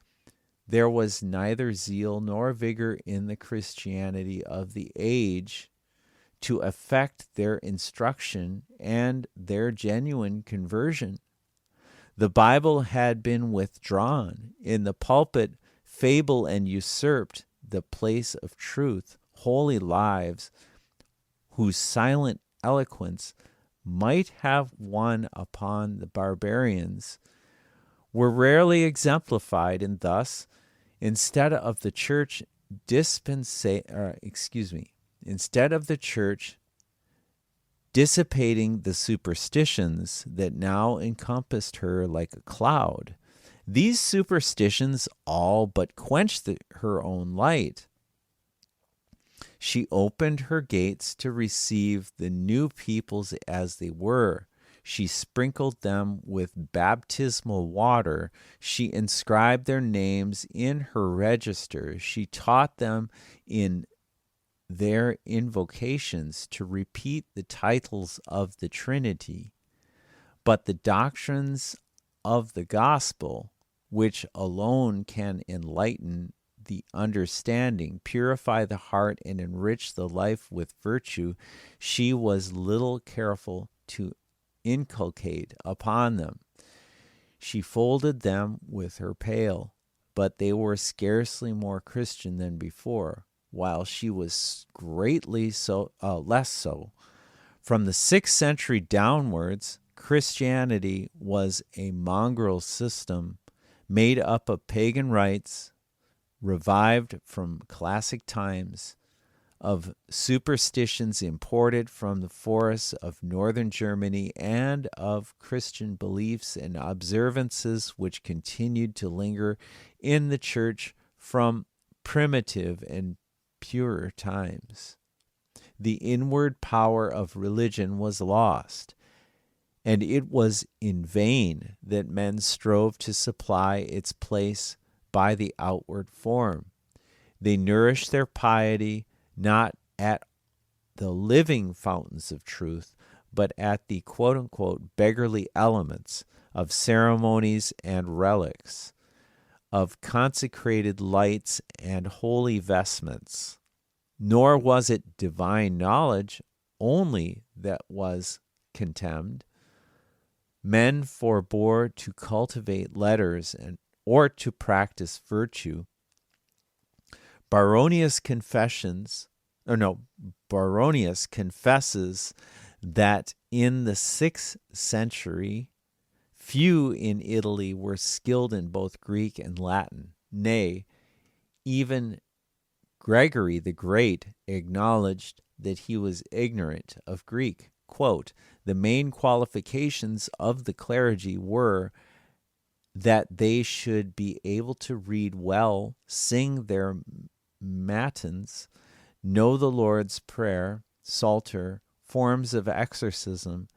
there was neither zeal nor vigor in the Christianity of the age to effect their instruction and their genuine conversion. The Bible had been withdrawn. In the pulpit, fable and usurped the place of truth. Holy lives, whose silent eloquence might have won upon the barbarians, were rarely exemplified, and thus, instead of the church dissipating the superstitions that now encompassed her like a cloud, these superstitions all but quenched her own light. She opened her gates to receive the new peoples as they were. She sprinkled them with baptismal water. She inscribed their names in her register. She taught them in their invocations to repeat the titles of the Trinity. But the doctrines of the gospel, which alone can enlighten the understanding, purify the heart, and enrich the life with virtue, she was little careful to inculcate upon them. She folded them with her pail, but they were scarcely more Christian than before, while she was greatly less so. From the 6th century downwards, Christianity was a mongrel system made up of pagan rites, revived from classic times, of superstitions imported from the forests of northern Germany, and of Christian beliefs and observances which continued to linger in the church from primitive and purer times. The inward power of religion was lost, and it was in vain that men strove to supply its place by the outward form. They nourished their piety not at the living fountains of truth, but at the quote-unquote beggarly elements of ceremonies and relics, of consecrated lights and holy vestments. Nor was it divine knowledge only that was contemned. Men forbore to cultivate letters or to practice virtue. Baronius confesses that in the 6th century, few in Italy were skilled in both Greek and Latin. Nay, even Gregory the Great acknowledged that he was ignorant of Greek. Quote, the main qualifications of the clergy were that they should be able to read well, sing their matins, know the Lord's Prayer, Psalter, forms of exorcism,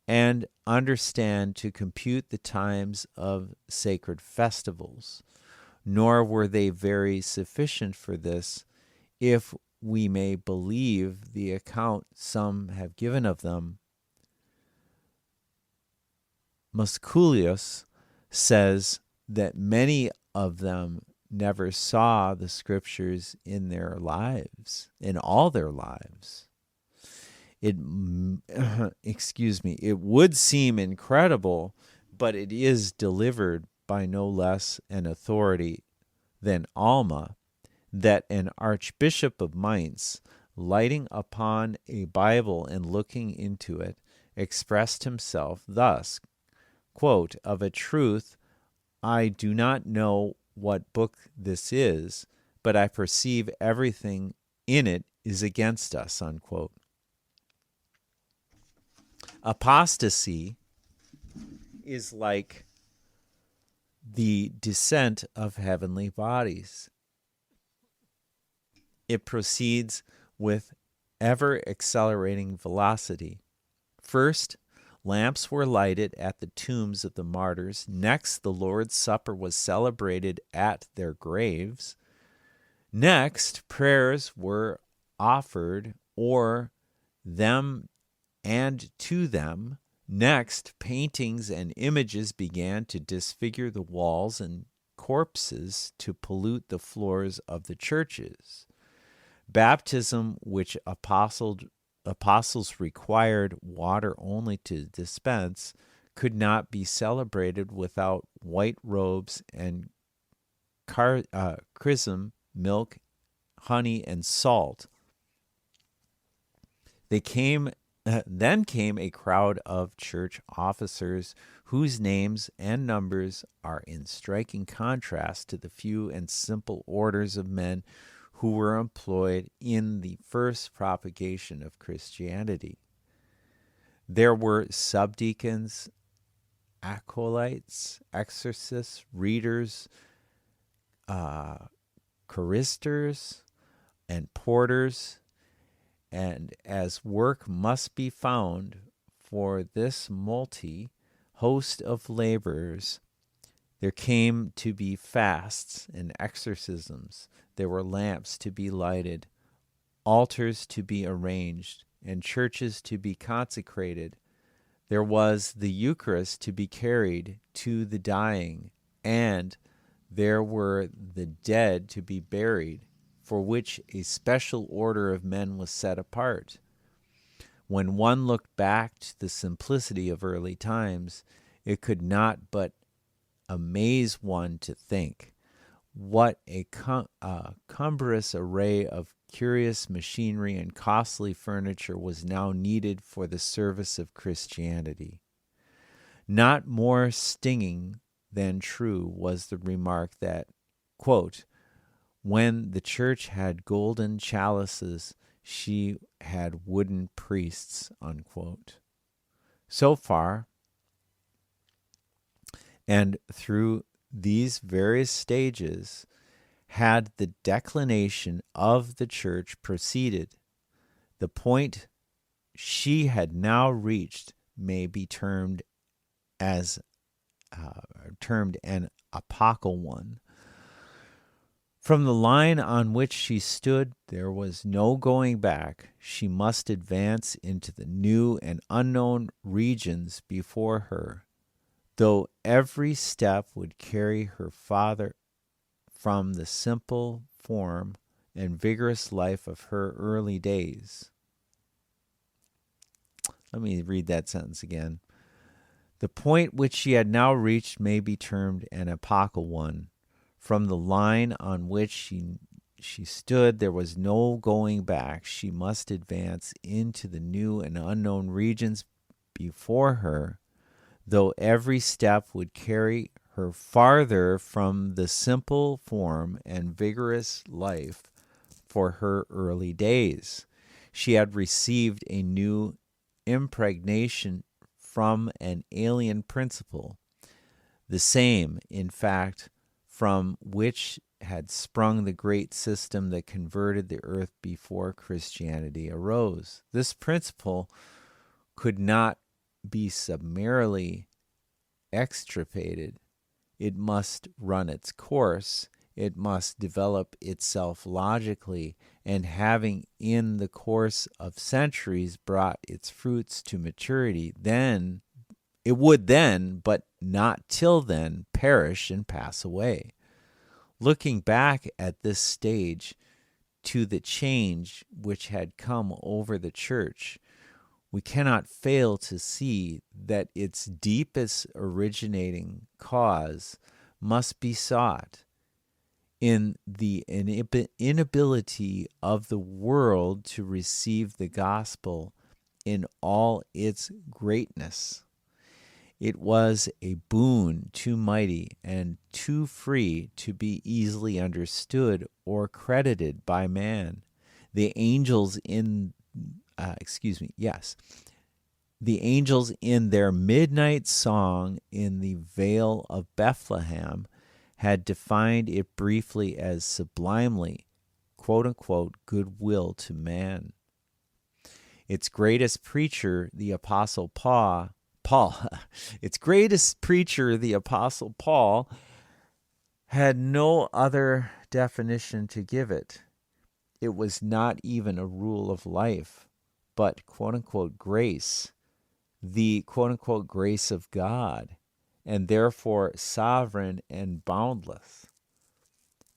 and understand to compute the times of sacred festivals. Nor were they very sufficient for this, if we may believe the account some have given of them. Musculius says that many of them never saw the scriptures in their lives, in all their lives. It would seem incredible, but it is delivered by no less an authority than Alma, that an archbishop of Mainz, lighting upon a Bible and looking into it, expressed himself thus, quote, of a truth, I do not know what book this is, but I perceive everything in it is against us, unquote. Apostasy is like the descent of heavenly bodies. It proceeds with ever-accelerating velocity. First, lamps were lighted at the tombs of the martyrs. Next, the Lord's Supper was celebrated at their graves. Next, prayers were offered or them and to them. Next, paintings and images began to disfigure the walls and corpses to pollute the floors of the churches. Baptism, which apostles required water only to dispense, could not be celebrated without white robes and chrism, milk, honey, and salt. Then came a crowd of church officers whose names and numbers are in striking contrast to the few and simple orders of men who were employed in the first propagation of Christianity. There were subdeacons, acolytes, exorcists, readers, choristers, and porters, and as work must be found for this multi-host of laborers, there came to be fasts and exorcisms. There were lamps to be lighted, altars to be arranged, and churches to be consecrated. There was the Eucharist to be carried to the dying, and there were the dead to be buried, for which a special order of men was set apart. When one looked back to the simplicity of early times, it could not but amaze one to think what a cumbrous array of curious machinery and costly furniture was now needed for the service of Christianity. Not more stinging than true was the remark that, quote, when the church had golden chalices, she had wooden priests, unquote. So far, and through these various stages, had the declination of the church proceeded. The point she had now reached may be termed an apocal one. From the line on which she stood, there was no going back. She must advance into the new and unknown regions before her, though every step would carry her farther from the simple form and vigorous life of her early days. Let me read that sentence again. The point which she had now reached may be termed an apocal one. From the line on which she stood, there was no going back. She must advance into the new and unknown regions before her, though every step would carry her farther from the simple form and vigorous life for her early days. She had received a new impregnation from an alien principle, the same, in fact, from which had sprung the great system that converted the earth before Christianity arose. This principle could not be summarily extirpated. It must run its course. It must develop itself logically, and having in the course of centuries brought its fruits to maturity, then it would then, but not till then, perish and pass away. Looking back at this stage to the change which had come over the church, we cannot fail to see that its deepest originating cause must be sought in the inability of the world to receive the gospel in all its greatness. It was a boon too mighty and too free to be easily understood or credited by man. The angels in their midnight song in the vale of Bethlehem had defined it briefly as sublimely, quote unquote, goodwill to man. Its greatest preacher, the Apostle Paul, had no other definition to give it. It was not even a rule of life, but quote unquote grace, the quote unquote grace of God, and therefore sovereign and boundless.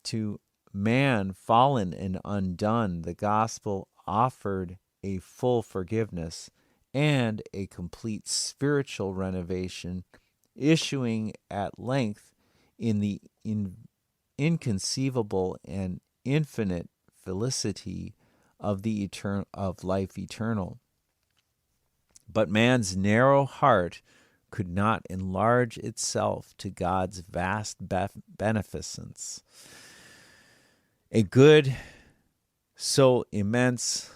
To man fallen and undone, the gospel offered a full forgiveness and a complete spiritual renovation, issuing at length in the inconceivable and infinite felicity of the of life eternal. But man's narrow heart could not enlarge itself to God's vast beneficence. A good so immense,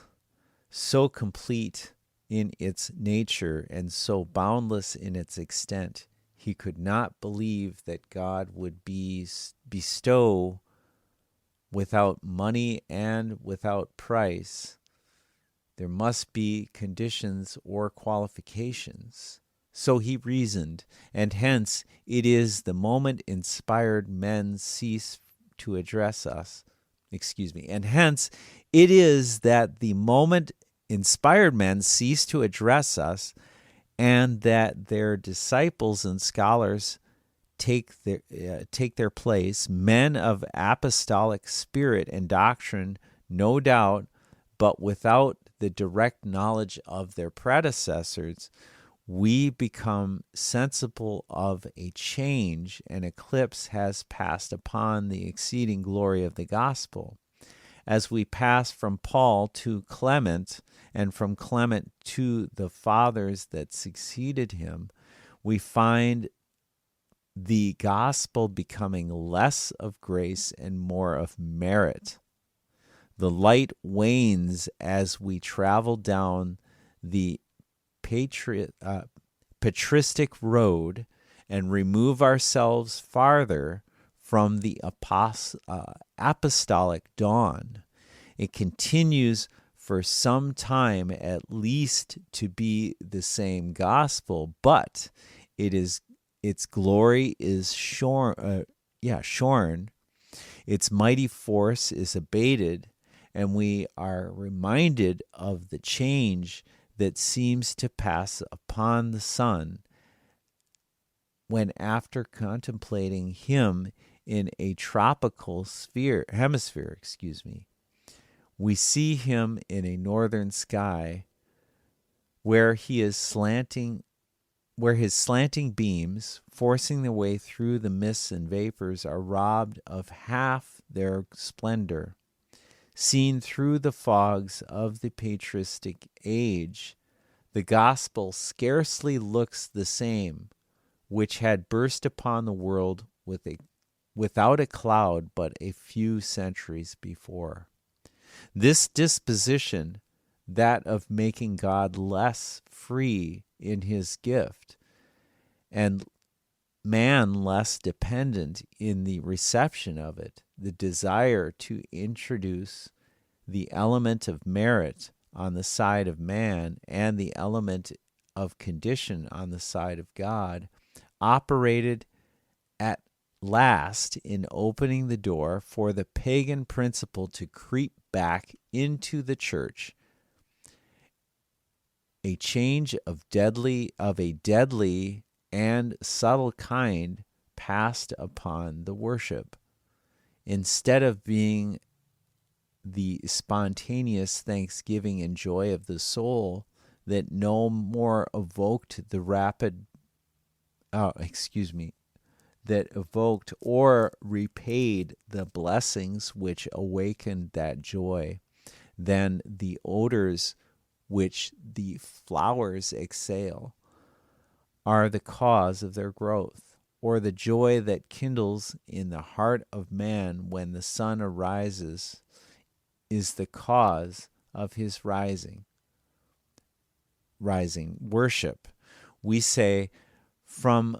so complete in its nature, and so boundless in its extent, he could not believe that God would bestow without money and without price. There must be conditions or qualifications. So he reasoned, and hence it is the moment inspired men cease to address us. And hence it is that the moment inspired men cease to address us, and that their disciples and scholars take their place, men of apostolic spirit and doctrine, no doubt, but without the direct knowledge of their predecessors, we become sensible of a change. An eclipse has passed upon the exceeding glory of the gospel. As we pass from Paul to Clement, and from Clement to the fathers that succeeded him, we find the gospel becoming less of grace and more of merit. The light wanes as we travel down the patristic road and remove ourselves farther from the apostolic dawn. It continues for some time at least to be the same gospel, but its glory is shorn, its mighty force is abated, and we are reminded of the change that seems to pass upon the Son when, after contemplating him in a tropical hemisphere, we see him in a northern sky where his slanting beams, forcing their way through the mists and vapors, are robbed of half their splendor. Seen through the fogs of the patristic age, the gospel scarcely looks the same, which had burst upon the world without a cloud but a few centuries before. This disposition, that of making God less free in his gift, and man less dependent in the reception of it, the desire to introduce the element of merit on the side of man and the element of condition on the side of God, operated at last in opening the door for the pagan principle to creep back into the church. A change of a deadly and subtle kind passed upon the worship. Instead of being the spontaneous thanksgiving and joy of the soul that no more evoked that evoked or repaid the blessings which awakened that joy, than the odors which the flowers exhale are the cause of their growth, or the joy that kindles in the heart of man when the sun arises is the cause of his rising worship. We say, from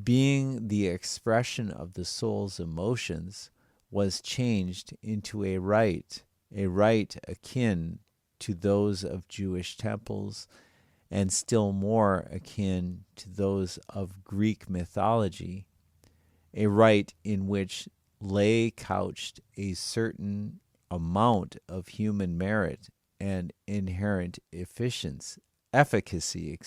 being the expression of the soul's emotions, was changed into a rite akin to those of Jewish temples, and still more akin to those of Greek mythology, a rite in which lay couched a certain amount of human merit and inherent efficacy,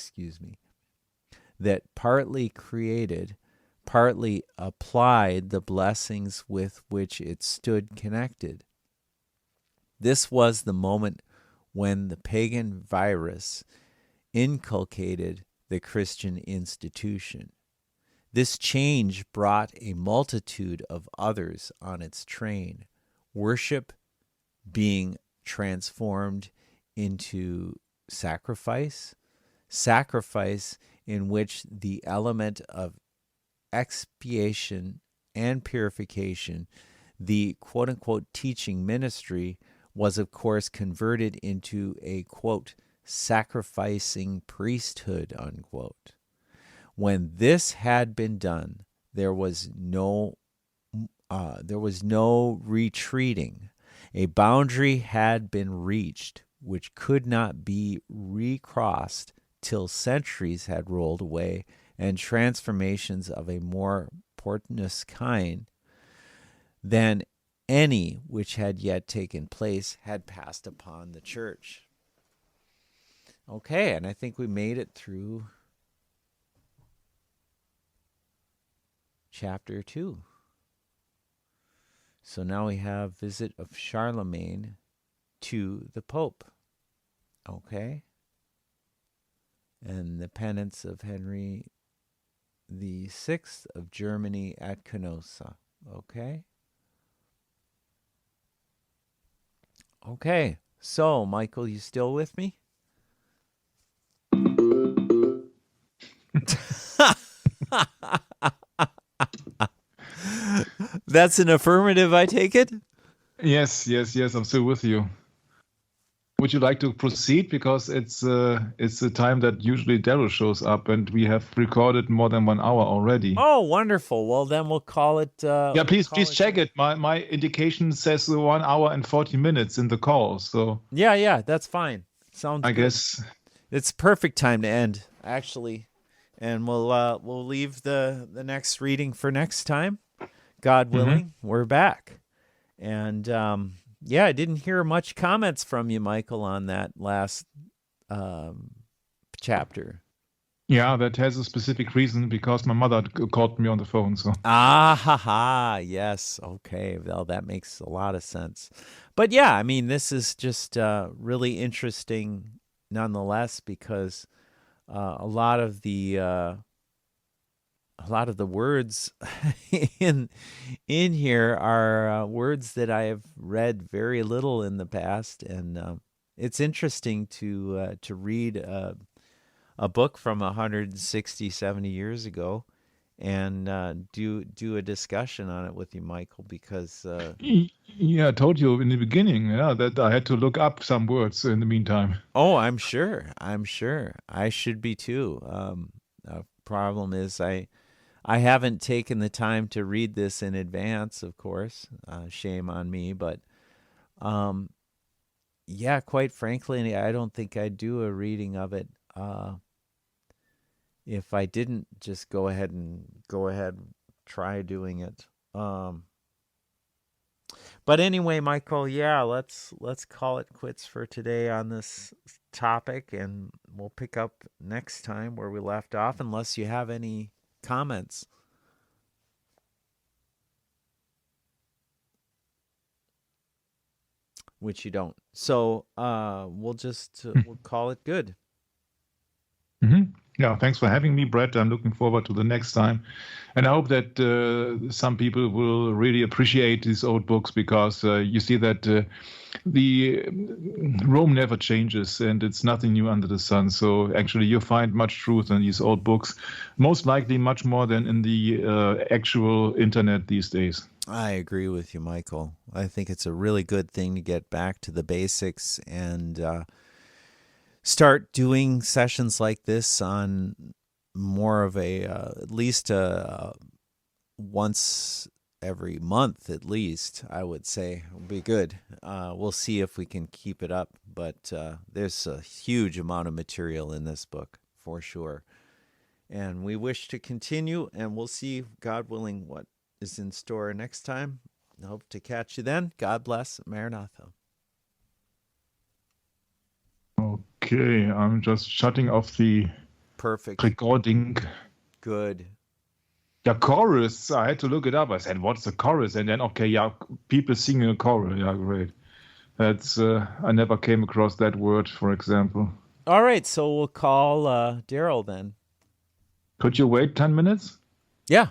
that partly created, partly applied the blessings with which it stood connected. This was the moment when the pagan virus inculcated the Christian institution. This change brought a multitude of others on its train, worship being transformed into sacrifice in which the element of expiation and purification, the quote-unquote teaching ministry, was of course converted into a quote sacrificing priesthood, unquote. When this had been done, there was no retreating. A boundary had been reached which could not be recrossed till centuries had rolled away and transformations of a more portentous kind than any which had yet taken place had passed upon the church. Okay, and I think we made it through chapter 2. So now we have visit of Charlemagne to the Pope. Okay? And the penance of Henry the Sixth of Germany at Canossa. Okay? Okay. So, Michael, you still with me? That's an affirmative, I take it? Yes, I'm still with you. Would you like to proceed? Because it's the time that usually Daryl shows up, and we have recorded more than 1 hour already. Oh, wonderful. Well, then we'll call it. Yeah, please check it. My indication says 1 hour and 40 minutes in the call. So Yeah, that's fine. Sounds I good. guess It's perfect time to end, actually. And we'll leave the next reading for next time. God willing, we're back. And I didn't hear much comments from you, Michael, on that last chapter. Yeah, that has a specific reason, because my mother called me on the phone. So Yes. Okay. Well, that makes a lot of sense. But yeah, I mean, this is just really interesting nonetheless, because a lot of the words in here are words that I have read very little in the past, and it's interesting to read a book from 160, 70 years ago and do a discussion on it with you, Michael, because yeah, I told you in the beginning, that I had to look up some words in the meantime. oh, I'm sure I should be too. Problem is I haven't taken the time to read this in advance, of course. Shame on me, but quite frankly, I don't think I'd do a reading of it if I didn't just go ahead try doing it. But anyway, Michael, let's call it quits for today on this topic, and we'll pick up next time where we left off, unless you have any comments. Which you don't. So we'll call it good. Yeah, thanks for having me, Brett. I'm looking forward to the next time. And I hope that some people will really appreciate these old books, because you see that the Rome never changes, and it's nothing new under the sun. So actually you find much truth in these old books, most likely much more than in the actual internet these days. I agree with you, Michael. I think it's a really good thing to get back to the basics and start doing sessions like this on more of a at least once every month, at least, I would say would be good. We'll see if we can keep it up, but there's a huge amount of material in this book for sure, and we wish to continue, and we'll see, God willing, what is in store next time. I hope to catch you then. God bless. Maranatha. Okay, I'm just shutting off the Perfect recording. Good. Yeah, chorus. I had to look it up. I said, "What's a chorus?" And then, okay, yeah, people singing a chorus. Yeah, great. That's I never came across that word, for example. All right, so we'll call Daryl then. Could you wait 10 minutes? Yeah.